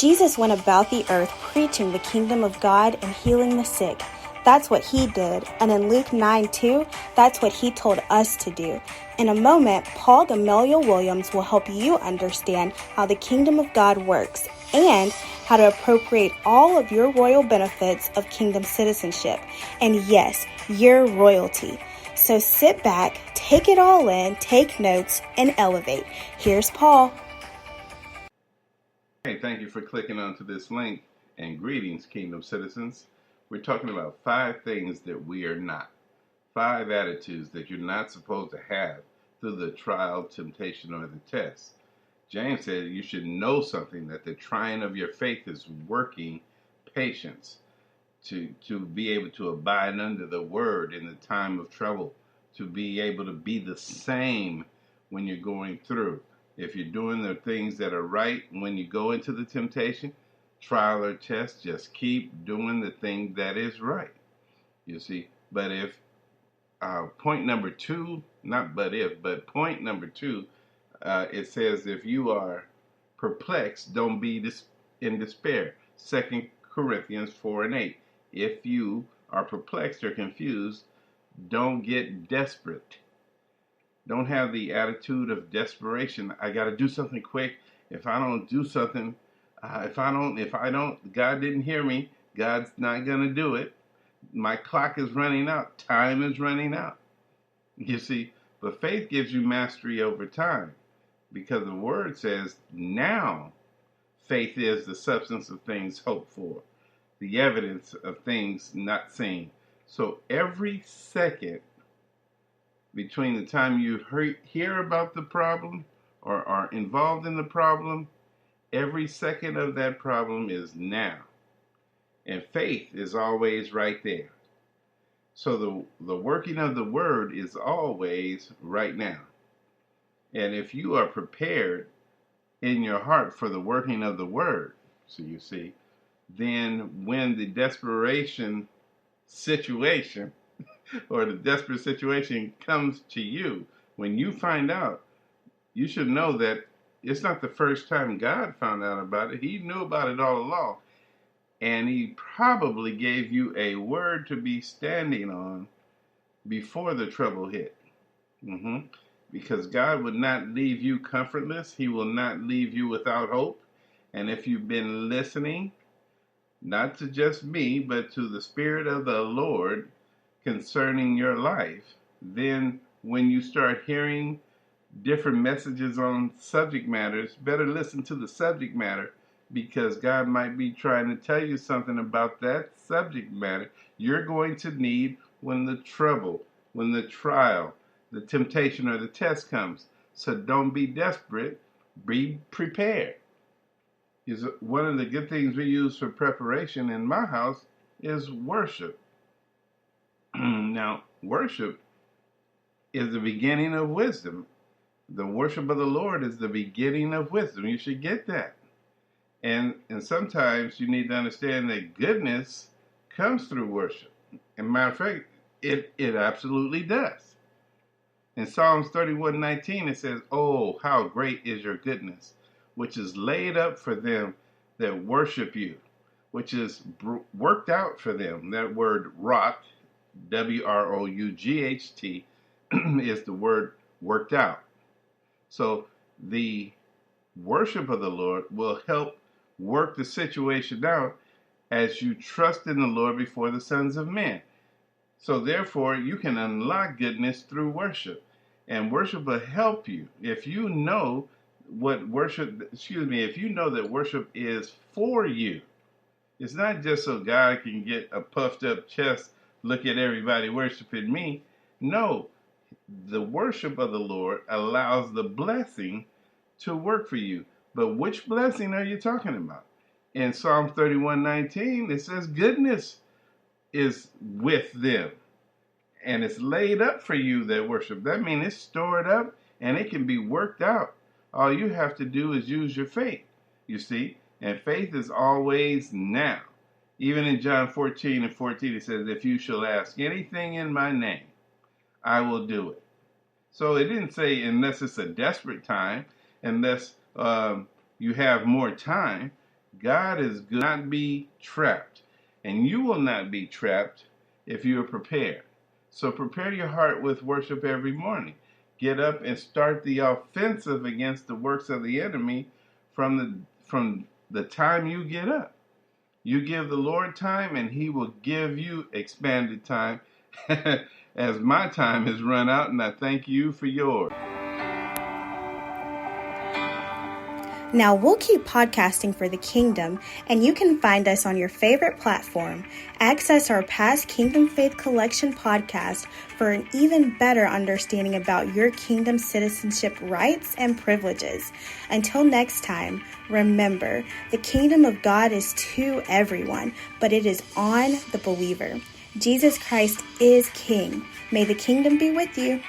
Jesus went about the earth preaching the kingdom of God and healing the sick. That's what he did. And in Luke 9:2, that's what he told us to do. In a moment, Paul Gamaliel Williams will help you understand how the kingdom of God works and how to appropriate all of your royal benefits of kingdom citizenship. And yes, your royalty. So sit back, take it all in, take notes, and elevate. Here's Paul. Hey, thank you for clicking onto this link, and greetings, kingdom citizens. We're talking about 5 things that we are not. 5 attitudes that you're not supposed to have through the trial, temptation, or the test. James said you should know something, that the trying of your faith is working patience, to be able to abide under the word in the time of trouble, to be able to be the same when you're going through. If you're doing the things that are right when you go into the temptation, trial or test, just keep doing the thing that is right. You see, but if point number 2, but point number 2, it says if you are perplexed, don't be in despair. 2 Corinthians 4:8. If you are perplexed or confused, don't get desperate. Don't have the attitude of desperation. I got to do something quick. If I don't do something, if I don't, God didn't hear me. God's not going to do it. My clock is running out. Time is running out. You see, but faith gives you mastery over time, because the word says, now faith is the substance of things hoped for, the evidence of things not seen. So every second between the time you hear about the problem or are involved in the problem, every second of that problem is now. And faith is always right there. So the working of the word is always right now. And if you are prepared in your heart for the working of the word, so you see, then when the desperation situation or the desperate situation comes to you, when you find out, you should know that it's not the first time God found out about it. He knew about it all along. And he probably gave you a word to be standing on before the trouble hit. Because God would not leave you comfortless. He will not leave you without hope. And if you've been listening, not to just me, but to the Spirit of the Lord concerning your life, then when you start hearing different messages on subject matters, better listen to the subject matter, because God might be trying to tell you something about that subject matter you're going to need when the trouble, when the trial, the temptation, or the test comes. So don't be desperate, be prepared. One of the good things we use for preparation in my house is worship. Now, worship is the beginning of wisdom. The worship of the Lord is the beginning of wisdom. You should get that. And sometimes you need to understand that goodness comes through worship. And matter of fact, it absolutely does. In Psalms 31:19, it says, "Oh, how great is your goodness, which is laid up for them that worship you," which is worked out for them. That word wrought, WROUGHT, is the word worked out. So the worship of the Lord will help work the situation out as you trust in the Lord before the sons of men. So therefore, you can unlock goodness through worship. And worship will help you. If you know if you know that worship is for you, it's not just so God can get a puffed up chest, look at everybody worshiping me. No, the worship of the Lord allows the blessing to work for you. But which blessing are you talking about? In Psalm 31:19, it says goodness is with them, and it's laid up for you that worship. That means it's stored up and it can be worked out. All you have to do is use your faith, you see. And faith is always now. Even in John 14:14, it says, "If you shall ask anything in my name, I will do it." So it didn't say unless it's a desperate time, unless you have more time. God is good, not be trapped. And you will not be trapped if you are prepared. So prepare your heart with worship every morning. Get up and start the offensive against the works of the enemy from the time you get up. You give the Lord time and he will give you expanded time as my time has run out, and I thank you for yours. Now we'll keep podcasting for the kingdom, and you can find us on your favorite platform. Access our past Kingdom Faith Collection podcast for an even better understanding about your kingdom citizenship rights and privileges. Until next time, remember, the kingdom of God is to everyone, but it is on the believer. Jesus Christ is King. May the kingdom be with you.